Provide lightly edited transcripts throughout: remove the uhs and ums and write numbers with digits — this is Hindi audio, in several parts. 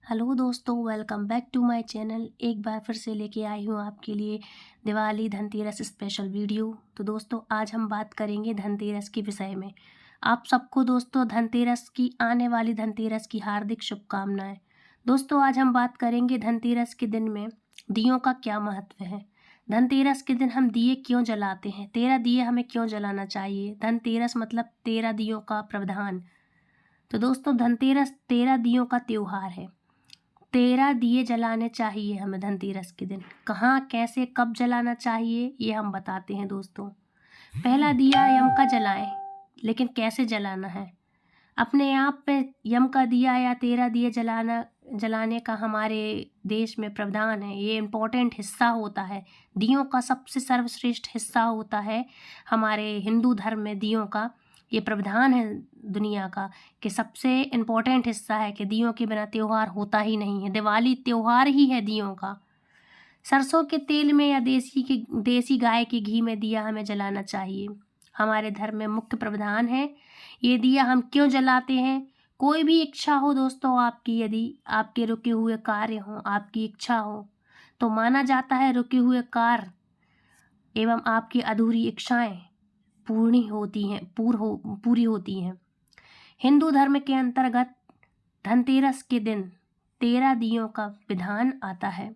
हेलो दोस्तों, welcome back to my channel. एक बार फिर से लेके आई हूँ आपके लिए दिवाली धनतेरस स्पेशल वीडियो। तो दोस्तों, आज हम बात करेंगे धनतेरस के विषय में। आप सबको दोस्तों धनतेरस की आने वाली धनतेरस की हार्दिक शुभकामनाएं। दोस्तों, आज हम बात करेंगे धनतेरस के दिन में दियों का क्या महत्व है। धनतेरस के दिन हम दिए क्यों जलाते हैं, 13 दिए हमें क्यों जलाना चाहिए। धनतेरस मतलब 13 दियों का प्रावधान। तो दोस्तों, धनतेरस 13 दियों का त्योहार है। 13 दिए जलाने चाहिए हमें धनतेरस के दिन। कहाँ, कैसे, कब जलाना चाहिए ये हम बताते हैं दोस्तों। पहला दिया यम का जलाएं, लेकिन कैसे जलाना है। अपने आप पे यम का दिया या 13 दिए जलाने का हमारे देश में प्रावधान है। ये इम्पोर्टेंट हिस्सा होता है। दियों का सबसे सर्वश्रेष्ठ हिस्सा होता है हमारे हिंदू धर्म में। दियों का ये प्रावधान है दुनिया का कि सबसे इम्पोर्टेंट हिस्सा है कि दियों के बिना त्यौहार होता ही नहीं है। दिवाली त्यौहार ही है दियों का। सरसों के तेल में या देसी गाय के घी में दिया हमें जलाना चाहिए। हमारे धर्म में मुख्य प्रावधान है। ये दिया हम क्यों जलाते हैं। कोई भी इच्छा हो दोस्तों आपकी, यदि आपके रुके हुए कार्य हों, आपकी इच्छा हो, तो माना जाता है रुके हुए कार्य एवं आपकी अधूरी इच्छाएं पूरी होती हैं। हिंदू धर्म के अंतर्गत धनतेरस के दिन 13 दियों का विधान आता है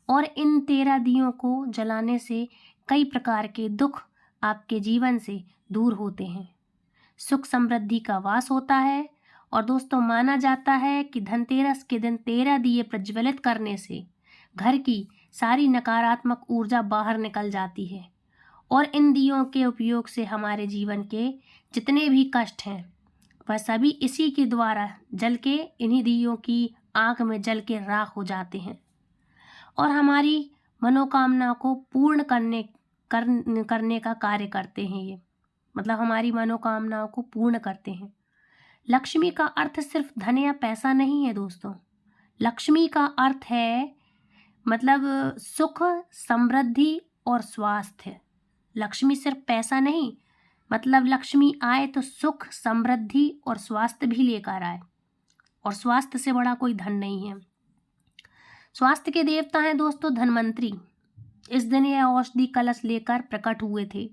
और इन 13 दियों को जलाने से कई प्रकार के दुख आपके जीवन से दूर होते हैं, सुख समृद्धि का वास होता है। और दोस्तों, माना जाता है कि धनतेरस के दिन 13 दिए प्रज्वलित करने से घर की सारी नकारात्मक ऊर्जा बाहर निकल जाती है और इन दियों के उपयोग से हमारे जीवन के जितने भी कष्ट हैं वह सभी इसी के द्वारा जल के, इन्हीं दियों की आग में जल के राख हो जाते हैं और हमारी मनोकामना को पूर्ण करने का कार्य करते हैं। ये मतलब हमारी मनोकामनाओं को पूर्ण करते हैं। लक्ष्मी का अर्थ सिर्फ धन या पैसा नहीं है दोस्तों। लक्ष्मी का अर्थ है मतलब सुख, समृद्धि और स्वास्थ्य। लक्ष्मी सिर्फ पैसा नहीं, मतलब लक्ष्मी आए तो सुख, समृद्धि और स्वास्थ्य भी लेकर आए। और स्वास्थ्य से बड़ा कोई धन नहीं है। स्वास्थ्य के देवता हैं दोस्तों धन्वंतरी। इस दिन यह औषधि कलश लेकर प्रकट हुए थे।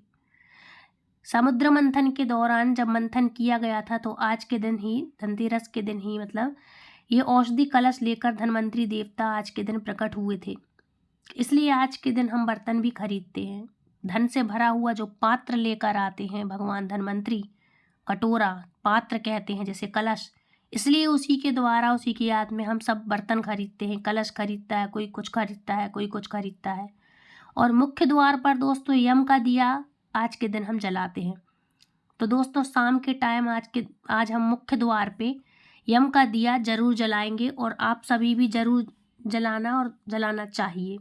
समुद्र मंथन के दौरान जब मंथन किया गया था तो आज के दिन ही, धनतेरस के दिन ही, मतलब ये औषधि कलश लेकर धन्वंतरी देवता आज के दिन प्रकट हुए थे। इसलिए आज के दिन हम बर्तन भी खरीदते हैं। धन से भरा हुआ जो पात्र लेकर आते हैं भगवान धन्वंतरी, कटोरा, पात्र कहते हैं जैसे कलश, इसलिए उसी के द्वारा, उसी की याद में हम सब बर्तन खरीदते हैं। कलश खरीदता है, कोई कुछ खरीदता है, कोई कुछ खरीदता है। और मुख्य द्वार पर दोस्तों यम का दिया आज के दिन हम जलाते हैं। तो दोस्तों, शाम के टाइम आज हम मुख्य द्वार पे यम का दिया जरूर जलाएंगे और आप सभी भी जरूर जलाना और जलाना चाहिए।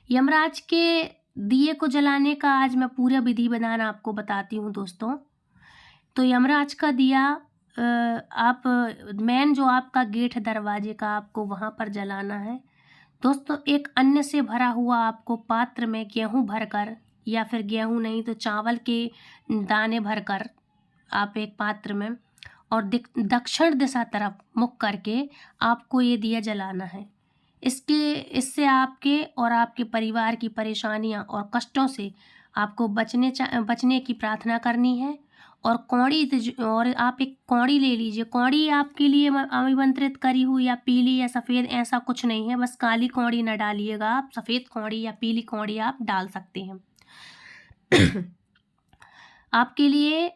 यमराज के दिए को जलाने का आज मैं पूरा विधि विधान आपको बताती हूँ दोस्तों। तो यमराज का दिया आप मेन जो आपका गेट है दरवाजे का, आपको वहाँ पर जलाना है दोस्तों। एक अन्न से भरा हुआ आपको पात्र में गेहूँ भरकर, या फिर गेहूँ नहीं तो चावल के दाने भरकर आप एक पात्र में, और दक्षिण दिशा तरफ मुख करके आपको ये दिया जलाना है। इससे आपके और आपके परिवार की परेशानियां और कष्टों से आपको बचने की प्रार्थना करनी है। और आप एक कौड़ी ले लीजिए। कौड़ी आपके लिए आमंत्रित करी हुई या पीली या सफ़ेद ऐसा कुछ नहीं है, बस काली कौड़ी न डालिएगा, आप सफ़ेद कौड़ी या पीली कौड़ी आप डाल सकते हैं। आपके लिए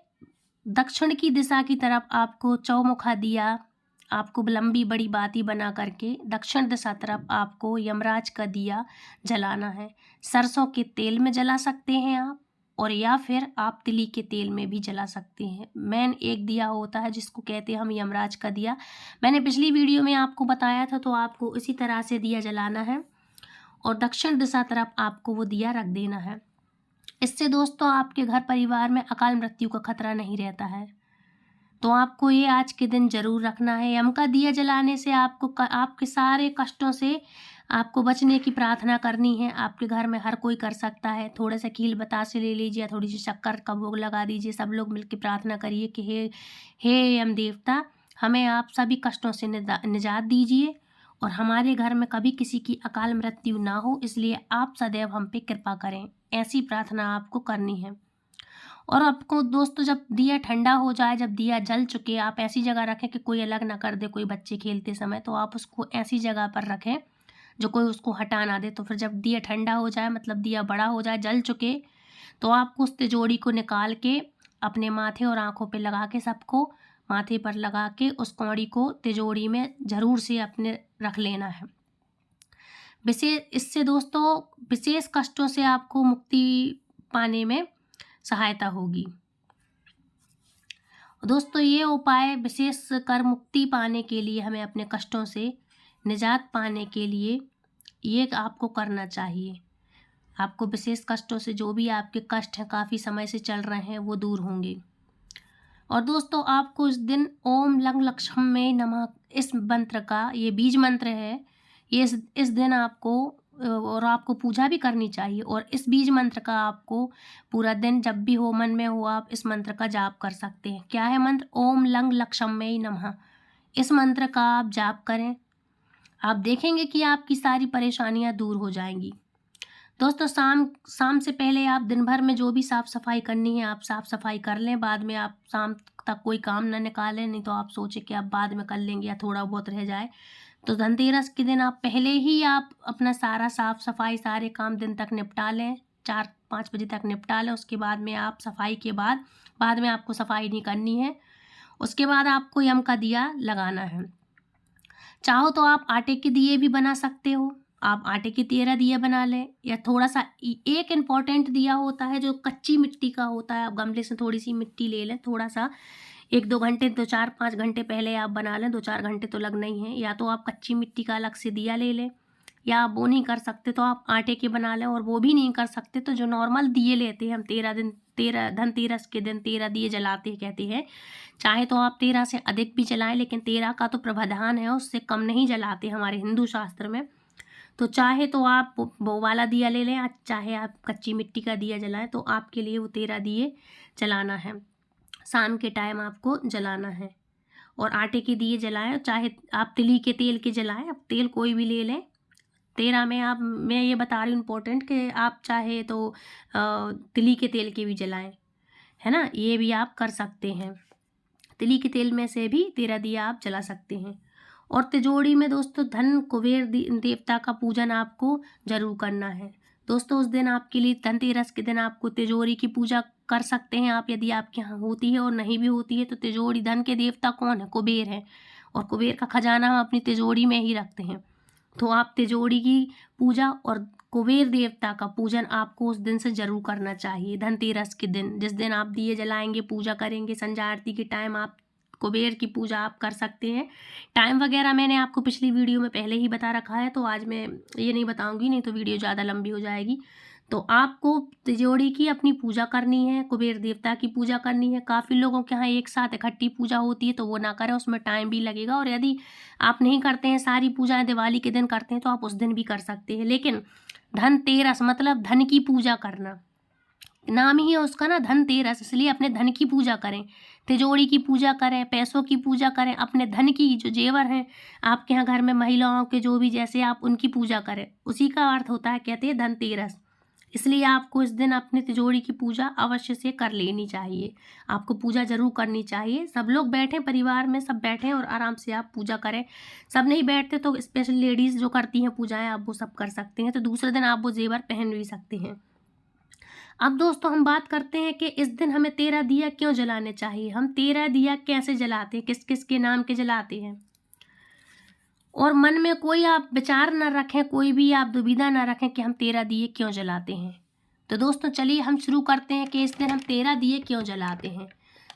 दक्षिण की दिशा की तरफ आपको चौमुखा दिया, आपको लंबी बड़ी बाती बना करके दक्षिण दिशा तरफ आपको यमराज का दिया जलाना है। सरसों के तेल में जला सकते हैं आप, और या फिर आप तिली के तेल में भी जला सकते हैं। मेन एक दिया होता है जिसको कहते हैं हम यमराज का दिया। मैंने पिछली वीडियो में आपको बताया था, तो आपको इसी तरह से दिया जलाना है और दक्षिण दिशा तरफ आपको वो दिया रख देना है। इससे दोस्तों आपके घर परिवार में अकाल मृत्यु का खतरा नहीं रहता है। तो आपको ये आज के दिन जरूर रखना है। यम का दिया जलाने से आपके सारे कष्टों से आपको बचने की प्रार्थना करनी है। आपके घर में हर कोई कर सकता है। थोड़े से कील बतासे ले लीजिए, थोड़ी सी शक्कर का भोग लगा दीजिए। सब लोग मिलकर प्रार्थना करिए कि हे यम देवता, हमें आप सभी कष्टों से निजात दीजिए और हमारे घर में कभी किसी की अकाल मृत्यु ना हो, इसलिए आप सदैव हम पे कृपा करें। ऐसी प्रार्थना आपको करनी है। और आपको दोस्तों जब दिया ठंडा हो जाए, जब दिया जल चुके, आप ऐसी जगह रखें कि कोई अलग ना कर दे, कोई बच्चे खेलते समय, तो आप उसको ऐसी जगह पर रखें जो कोई उसको हटा ना दे। तो फिर जब दिया ठंडा हो जाए, मतलब दिया बड़ा हो जाए, जल चुके, तो आपको उस तिजोरी को निकाल के अपने माथे और आँखों पे लगा के, सबको माथे पर लगा के उस कौड़ी को तिजोरी में ज़रूर से अपने रख लेना है। इससे दोस्तों विशेष कष्टों से आपको मुक्ति पाने में सहायता होगी। दोस्तों ये उपाय विशेष कर मुक्ति पाने के लिए, हमें अपने कष्टों से निजात पाने के लिए ये आपको करना चाहिए। आपको विशेष कष्टों से, जो भी आपके कष्ट हैं काफ़ी समय से चल रहे हैं, वो दूर होंगे। और दोस्तों आपको इस दिन ओम लंग लक्ष्मी नमः इस मंत्र का, ये बीज मंत्र है, ये इस दिन आपको और आपको पूजा भी करनी चाहिए। और इस बीज मंत्र का आपको पूरा दिन जब भी हो, मन में हो, आप इस मंत्र का जाप कर सकते हैं। क्या है मंत्र? ओम लंग लक्ष्मी नमः। इस मंत्र का आप जाप करें, आप देखेंगे कि आपकी सारी परेशानियां दूर हो जाएंगी। दोस्तों शाम से पहले आप दिन भर में जो भी साफ़ सफाई करनी है आप साफ़ सफाई कर लें। बाद में आप शाम तक कोई काम ना निकालें, नहीं तो आप सोचें कि आप बाद में कर लेंगे या थोड़ा बहुत रह जाए। तो धनतेरस के दिन आप पहले ही आप अपना सारा साफ़ सफाई, सारे काम दिन तक निपटा लें, 4-5 बजे तक निपटा लें। उसके बाद में आप सफाई के बाद में आपको सफाई नहीं करनी है। उसके बाद आपको यम का दिया लगाना है। चाहो तो आप आटे के दिए भी बना सकते हो, आप आटे के 13 दिए बना लें, या थोड़ा सा एक इम्पॉर्टेंट दिया होता है जो कच्ची मिट्टी का होता है। आप गमले से थोड़ी सी मिट्टी ले लें, थोड़ा सा 1-2 घंटे, 4-5 घंटे पहले आप बना लें, 2-4 घंटे तो लगना ही है। या तो आप कच्ची मिट्टी का अलग से दिया ले लें, या आप वो नहीं कर सकते तो आप आटे के बना लें। और वो भी नहीं कर सकते तो जो नॉर्मल दिए लेते हैं हम, 13 धनतेरस के दिन 13 दिए जलाते हैं कहते हैं। चाहे तो आप 13 से अधिक भी जलाएं, लेकिन 13 का तो प्रावधान है, उससे कम नहीं जलाते हमारे हिंदू शास्त्र में। तो चाहे तो आप वो वाला दिया ले लें, चाहे आप कच्ची मिट्टी का दिया जलाएं, तो आपके लिए वो 13 दिए जलाना है। शाम के टाइम आपको जलाना है। और आटे के दिए जलाएं, चाहे आप तिली के तेल के जलाएं, आप तेल कोई भी ले लें। 13 में मैं ये बता रही हूँ इम्पोर्टेंट कि आप चाहे तो तिली के तेल के भी जलाएं, है ना, ये भी आप कर सकते हैं। तिली के तेल में से भी 13 दिया आप जला सकते हैं। और तिजोरी में दोस्तों धन कुबेर देवता का पूजन आपको जरूर करना है। दोस्तों उस दिन आपके लिए, धनतेरस के दिन आपको तिजोरी की पूजा कर सकते हैं आप, यदि आपके यहाँ होती है। और नहीं भी होती है तो तिजोरी, धन के देवता कौन है? कुबेर है, और कुबेर का खजाना हम अपनी तिजोरी में ही रखते हैं। तो आप तिजोरी की पूजा और कुबेर देवता का पूजन आपको उस दिन से जरूर करना चाहिए। धनतेरस के दिन, जिस दिन आप दिए जलाएंगे, पूजा करेंगे, संध्या आरती के टाइम आप कुबेर की पूजा आप कर सकते हैं। टाइम वगैरह मैंने आपको पिछली वीडियो में पहले ही बता रखा है, तो आज मैं ये नहीं बताऊंगी, नहीं तो वीडियो ज़्यादा लंबी हो जाएगी। तो आपको तिजोरी की अपनी पूजा करनी है, कुबेर देवता की पूजा करनी है। काफ़ी लोगों के यहाँ एक साथ इकट्ठी पूजा होती है, तो वो ना करें, उसमें टाइम भी लगेगा। और यदि आप नहीं करते हैं, सारी पूजाएं दिवाली के दिन करते हैं, तो आप उस दिन भी कर सकते हैं। लेकिन धनतेरस मतलब धन की पूजा करना, नाम ही है उसका ना, धनतेरस, इसलिए अपने धन की पूजा करें, तिजोरी की पूजा करें, पैसों की पूजा करें, अपने धन की जो जेवर हैं आपके यहाँ घर में महिलाओं के जो भी जैसे, आप उनकी पूजा करें। उसी का अर्थ होता है, कहते हैं धनतेरस। इसलिए आपको इस दिन अपने तिजोरी की पूजा अवश्य से कर लेनी चाहिए। आपको पूजा जरूर करनी चाहिए। सब लोग बैठें, परिवार में सब बैठें और आराम से आप पूजा करें। सब नहीं बैठते तो स्पेशल लेडीज़ जो करती हैं पूजाएं, आप वो सब कर सकते हैं। तो दूसरे दिन आप वो जेवर पहन भी सकते हैं। अब दोस्तों हम बात करते हैं कि इस दिन हमें 13 दिया क्यों जलाने चाहिए, हम 13 दिया कैसे जलाते हैं, किस किस के नाम के जलाते हैं। और मन में कोई आप विचार न रखें, कोई भी आप दुविधा न रखें कि हम 13 दिए क्यों जलाते हैं। तो दोस्तों चलिए हम शुरू करते हैं कि इस दिन हम 13 दिए क्यों जलाते हैं।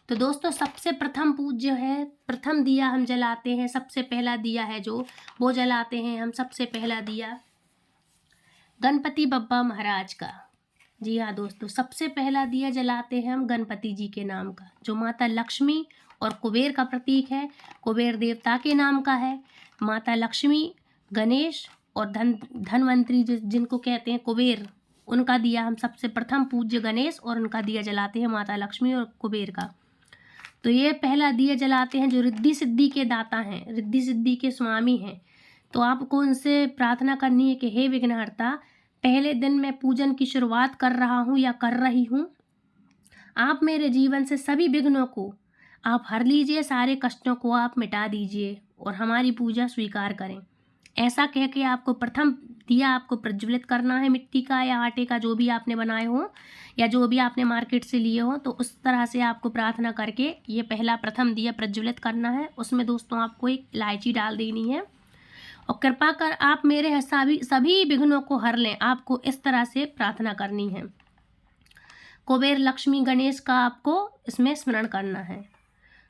तो दोस्तों सबसे प्रथम पूज्य है, प्रथम दिया हम जलाते हैं, सबसे पहला दिया है जो, वो जलाते हैं हम सबसे पहला दिया गणपति बप्पा महाराज का। जी हाँ दोस्तों, सबसे पहला दिया जलाते हैं हम गणपति जी के नाम का, जो माता लक्ष्मी और कुबेर का प्रतीक है, कुबेर देवता के नाम का है। माता लक्ष्मी, गणेश और धनवंतरी जिनको कहते हैं कुबेर, उनका दिया हम सबसे प्रथम पूज्य गणेश, और उनका दिया जलाते हैं माता लक्ष्मी और कुबेर का। तो ये पहला दिया जलाते हैं जो रिद्धि सिद्धि के दाता हैं, रिद्धि सिद्धि के स्वामी हैं। तो आपको उनसे प्रार्थना करनी है कि हे विघ्नहर्ता, पहले दिन मैं पूजन की शुरुआत कर रहा हूँ या कर रही हूँ, आप मेरे जीवन से सभी विघ्नों को आप हर लीजिए, सारे कष्टों को आप मिटा दीजिए और हमारी पूजा स्वीकार करें। ऐसा कह के आपको प्रथम दिया आपको प्रज्वलित करना है, मिट्टी का या आटे का, जो भी आपने बनाए हो या जो भी आपने मार्केट से लिए हो, तो उस तरह से आपको प्रार्थना करके ये पहला प्रथम दिया प्रज्वलित करना है। उसमें दोस्तों आपको एक इलायची डाल देनी है और कृपा कर आप मेरे सभी विघ्नों को हर लें। आपको इस तरह से प्रार्थना करनी है। कुबेर, लक्ष्मी, गणेश का आपको इसमें स्मरण करना है।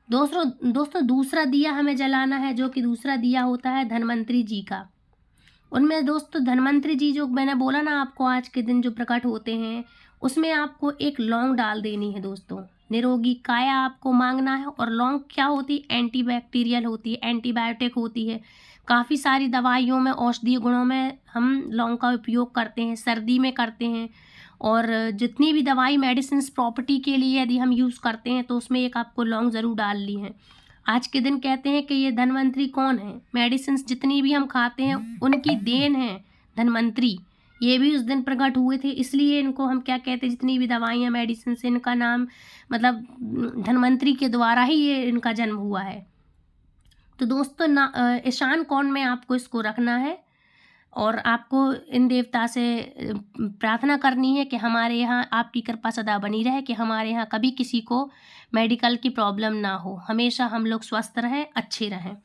दोस्तों दूसरा दिया हमें जलाना है, जो कि दूसरा दिया होता है धन्वंतरी जी का। उनमें दोस्तों धन्वंतरी जी जो मैंने बोला ना आपको आज के दिन जो प्रकट होते हैं, उसमें आपको एक लौंग डाल देनी है दोस्तों। निरोगी काया आपको मांगना है। और लौंग क्या होती है? एंटीबैक्टीरियल होती है, एंटीबायोटिक होती है। काफ़ी सारी दवाइयों में, औषधीय गुणों में हम लौंग का उपयोग करते हैं, सर्दी में करते हैं। और जितनी भी दवाई मेडिसिन प्रॉपर्टी के लिए यदि हम यूज़ करते हैं तो उसमें एक आपको लौंग ज़रूर डाल ली है। आज के दिन कहते हैं कि ये धन्वंतरी कौन है? मेडिसिन जितनी भी हम खाते हैं उनकी देन है धन्वंतरी। ये भी उस दिन प्रकट हुए थे, इसलिए इनको हम क्या कहते हैं, जितनी भी दवाइयाँ मेडिसिन से इनका नाम मतलब धन्वंतरी के द्वारा ही ये इनका जन्म हुआ है। तो दोस्तों ईशान कोण में आपको इसको रखना है और आपको इन देवता से प्रार्थना करनी है कि हमारे यहाँ आपकी कृपा सदा बनी रहे, कि हमारे यहाँ कभी किसी को मेडिकल की प्रॉब्लम ना हो, हमेशा हम लोग स्वस्थ रहें, अच्छे रहें।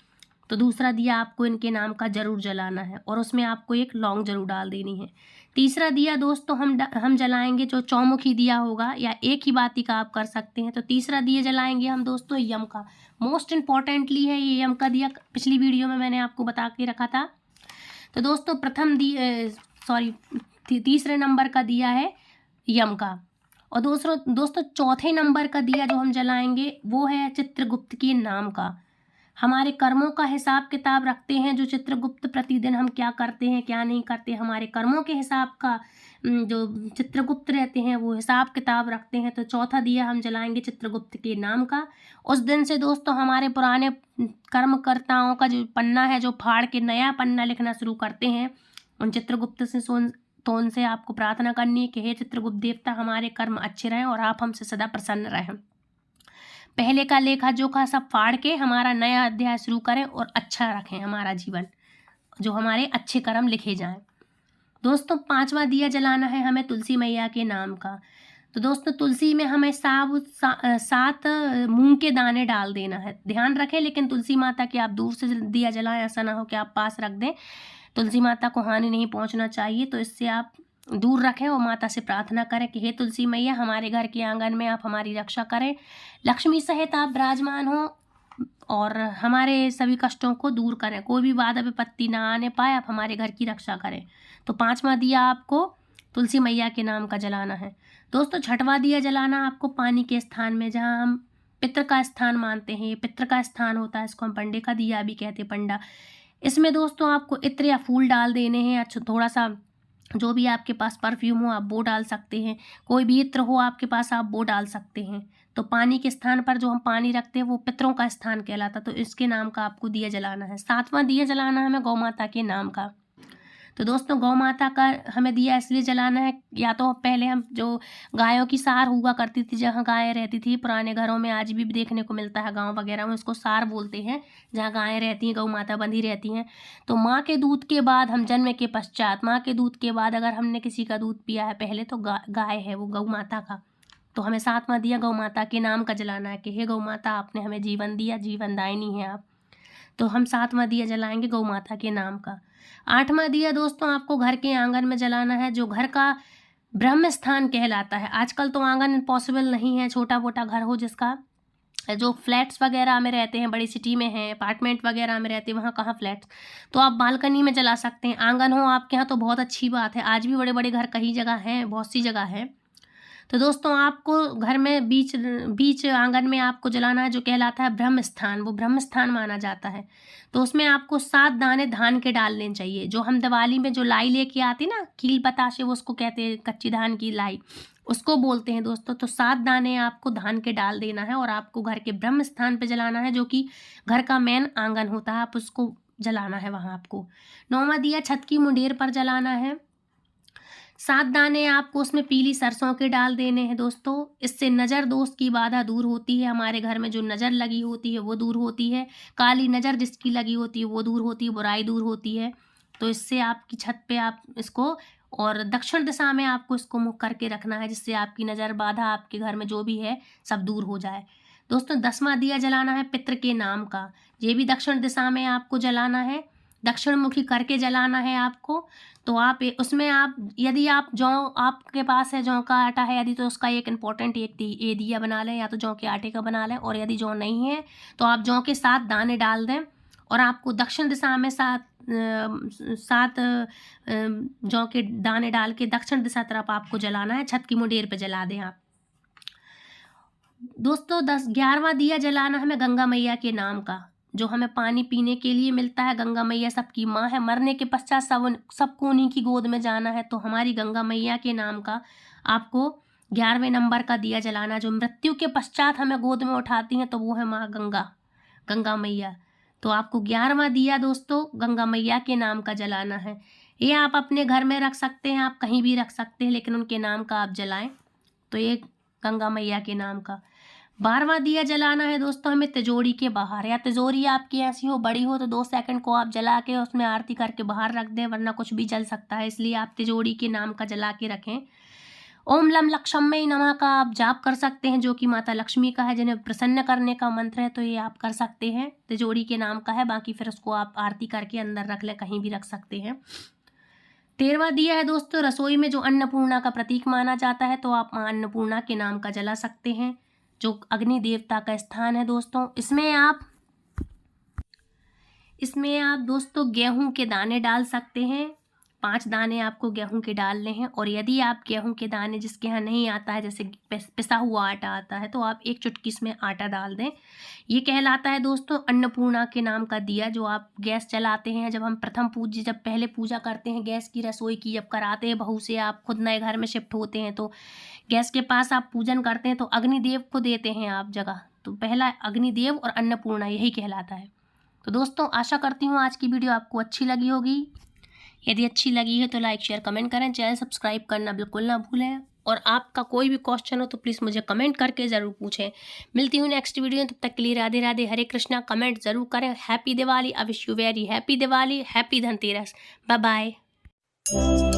तो दूसरा दिया आपको इनके नाम का ज़रूर जलाना है और उसमें आपको एक लौंग ज़रूर डाल देनी है। तीसरा दिया दोस्तों हम जलाएंगे जो चौमुखी दिया होगा, या एक ही बाती का आप कर सकते हैं। तो तीसरा दिया जलाएंगे हम दोस्तों यम का। मोस्ट इम्पॉर्टेंटली है ये यम का दिया, पिछली वीडियो में मैंने आपको बता के रखा था। तो दोस्तों तीसरे नंबर का दिया है यम का। और दोस्तों चौथे नंबर का दिया जो हम जलाएंगे वो है चित्रगुप्त के नाम का। हमारे कर्मों का हिसाब किताब रखते हैं जो चित्रगुप्त, प्रतिदिन हम क्या करते हैं क्या नहीं करते, हमारे कर्मों के हिसाब का जो चित्रगुप्त रहते हैं वो हिसाब किताब रखते हैं। तो चौथा दिया हम जलाएंगे चित्रगुप्त के नाम का। उस दिन से दोस्तों हमारे पुराने कर्मकर्ताओं का जो पन्ना है, जो फाड़ के नया पन्ना लिखना शुरू करते हैं, उन चित्रगुप्त से तो उनसे आपको प्रार्थना करनी है कि हे चित्रगुप्त देवता, हमारे कर्म अच्छे रहें और आप हमसे सदा प्रसन्न रहें। पहले का लेखा जोखा सब फाड़ के हमारा नया अध्याय शुरू करें और अच्छा रखें हमारा जीवन, जो हमारे अच्छे कर्म लिखे जाएं। दोस्तों पांचवा दिया जलाना है हमें तुलसी मैया के नाम का। तो दोस्तों तुलसी में हमें 7 मूंग के दाने डाल देना है। ध्यान रखें लेकिन तुलसी माता के आप दूर से दिया जलाएं, ऐसा ना हो कि आप पास रख दें। तुलसी माता को हानि नहीं पहुंचना चाहिए, तो इससे आप दूर रखें और माता से प्रार्थना करें कि हे तुलसी मैया, हमारे घर के आंगन में आप हमारी रक्षा करें, लक्ष्मी सहित आप विराजमान हो और हमारे सभी कष्टों को दूर करें, कोई भी बाधा विपत्ति ना आने पाए, आप हमारे घर की रक्षा करें। तो पांचवा दिया आपको तुलसी मैया के नाम का जलाना है। दोस्तों छठवां दिया जलाना आपको पानी के स्थान में, जहाँ हम पितृ का स्थान मानते हैं, ये पितृ का स्थान होता है, इसको हम पंडे का दिया भी कहते हैं, पंडा। इसमें दोस्तों आपको इत्र या फूल डाल देने हैं, अच्छा थोड़ा सा जो भी आपके पास परफ्यूम हो आप वो डाल सकते हैं, कोई भी इत्र हो आपके पास आप वो डाल सकते हैं। तो पानी के स्थान पर जो हम पानी रखते हैं वो पितरों का स्थान कहलाता, तो इसके नाम का आपको दिया जलाना है। सातवां दिया जलाना है हमें गौ माता के नाम का। तो दोस्तों गौ माता का हमें दिया इसलिए जलाना है, या तो पहले हम जो गायों की सार हुआ करती थी, जहाँ गायें रहती थी पुराने घरों में, आज भी देखने को मिलता है गांव वगैरह में, उसको सार बोलते हैं, जहाँ गायें रहती हैं, गौ माता बंधी रहती हैं। तो माँ के दूध के बाद, हम जन्म के पश्चात माँ के दूध के बाद अगर हमने किसी का दूध पिया है पहले, तो गाय है वो गौ माता का। तो हमें सातवां दिया गौ माता के नाम का जलाना है कि हे गौ माता, आपने हमें जीवन दिया, जीवनदायिनी है आप। तो हम सातवां दिया जलाएंगे गौ माता के नाम का। आठवां दिया दोस्तों आपको घर के आंगन में जलाना है, जो घर का ब्रह्म स्थान कहलाता है। आजकल तो आंगन पॉसिबल नहीं है, छोटा मोटा घर हो जिसका, जो फ्लैट्स वगैरह में रहते हैं, बड़ी सिटी में हैं, अपार्टमेंट वगैरह में रहते हैं, वहाँ कहाँ फ्लैट्स, तो आप बालकनी में जला सकते हैं। आंगन हो आपके यहाँ तो बहुत अच्छी बात है, आज भी बड़े बड़े घर कई जगह हैं, बहुत सी जगह है। तो दोस्तों आपको घर में बीच आंगन में आपको जलाना है, जो कहलाता है ब्रह्म स्थान, वो ब्रह्म स्थान माना जाता है। तो उसमें आपको 7 दाने धान के डालने चाहिए। जो हम दिवाली में जो लाई लेके आते ना, कील बताशे वो उसको कहते हैं, कच्ची धान की लाई, उसको बोलते हैं दोस्तों। तो 7 दाने आपको धान के डाल देना है और आपको घर के ब्रह्म स्थान पे जलाना है, जो कि घर का मेन आंगन होता है, आप उसको जलाना है वहाँ आपको। 9वां दिया छत की मुंडेर पर जलाना है। 7 दाने आपको उसमें पीली सरसों के डाल देने हैं दोस्तों। इससे नज़र दोष की बाधा दूर होती है, हमारे घर में जो नज़र लगी होती है वो दूर होती है, काली नज़र जिसकी लगी होती है वो दूर होती है, बुराई दूर होती है। तो इससे आपकी छत पे आप इसको, और दक्षिण दिशा में आपको इसको मुख करके रखना है, जिससे आपकी नज़र बाधा आपके घर में जो भी है सब दूर हो जाए। दोस्तों 10वां दिया जलाना है पितृ के नाम का। ये भी दक्षिण दिशा में आपको जलाना है, दक्षिण मुखी करके जलाना है आपको। तो आप उसमें आप, यदि आप जौ आपके पास है, जौ का आटा है यदि, तो उसका एक इम्पॉर्टेंट ये दिया बना लें, या तो जौ के आटे का बना लें, और यदि जौ नहीं है तो आप जौ के 7 दाने डाल दें। और आपको दक्षिण दिशा में 7 जौ के दाने डाल के दक्षिण दिशा तरफ आपको जलाना है, छत की मुंडेर पे जला दें आप। दोस्तों 11वां दिया जलाना है हमें गंगा मैया के नाम का, जो हमें पानी पीने के लिए मिलता है। गंगा मैया सबकी माँ है, मरने के पश्चात सबको उन्हीं की गोद में जाना है। तो हमारी गंगा मैया के नाम का आपको 11वें नंबर का दिया जलाना, जो मृत्यु के पश्चात हमें गोद में उठाती हैं, तो वो है माँ गंगा मैया। तो आपको 11वां दिया दोस्तों गंगा मैया के नाम का जलाना है। ये आप अपने घर में रख सकते हैं, आप कहीं भी रख सकते हैं, लेकिन उनके नाम का आप जलाएं। तो ये गंगा मैया के नाम का। 12वां दिया जलाना है दोस्तों हमें तिजोरी के बाहर, या तिजोरी आपकी ऐसी हो बड़ी हो तो 2 सेकंड को आप जला के उसमें आरती करके बाहर रख दें, वरना कुछ भी जल सकता है, इसलिए आप तिजोरी के नाम का जला के रखें। ओम लम लक्ष्मी नमः का आप जाप कर सकते हैं, जो कि माता लक्ष्मी का है, जिन्हें प्रसन्न करने का मंत्र है, तो ये आप कर सकते हैं, तिजोरी के नाम का है। बाकी फिर उसको आप आरती करके अंदर रख लें, कहीं भी रख सकते हैं। 13वां दिया है दोस्तों रसोई में, जो अन्नपूर्णा का प्रतीक माना जाता है, तो आप मां अन्नपूर्णा के नाम का जला सकते हैं, जो अग्नि देवता का स्थान है दोस्तों। इसमें आप दोस्तों गेहूं के दाने डाल सकते हैं। 5 दाने आपको गेहूं के डालने हैं, और यदि आप गेहूं के दाने जिसके यहाँ नहीं आता है, जैसे पिसा हुआ आटा आता है, तो आप 1 चुटकी इसमें आटा डाल दें। ये कहलाता है दोस्तों अन्नपूर्णा के नाम का दिया, जो आप गैस जलाते हैं, जब हम जब पहले पूजा करते हैं गैस की, रसोई की जब कराते हैं बहू से, आप खुद नए घर में शिफ्ट होते हैं, तो गैस के पास आप पूजन करते हैं, तो अग्निदेव को देते हैं आप जगह, तो पहला अग्निदेव और अन्नपूर्णा यही कहलाता है। तो दोस्तों आशा करती हूँ आज की वीडियो आपको अच्छी लगी होगी। यदि अच्छी लगी है तो लाइक शेयर कमेंट करें, चैनल सब्सक्राइब करना बिल्कुल ना भूलें, और आपका कोई भी क्वेश्चन हो तो प्लीज़ मुझे कमेंट करके ज़रूर पूछें। मिलती हूँ नेक्स्ट वीडियो, तब तक के लिए राधे राधे, हरे कृष्णा। कमेंट ज़रूर करें। Happy Diwali, I wish you very happy Diwali, happy Dhanteras. Bye bye.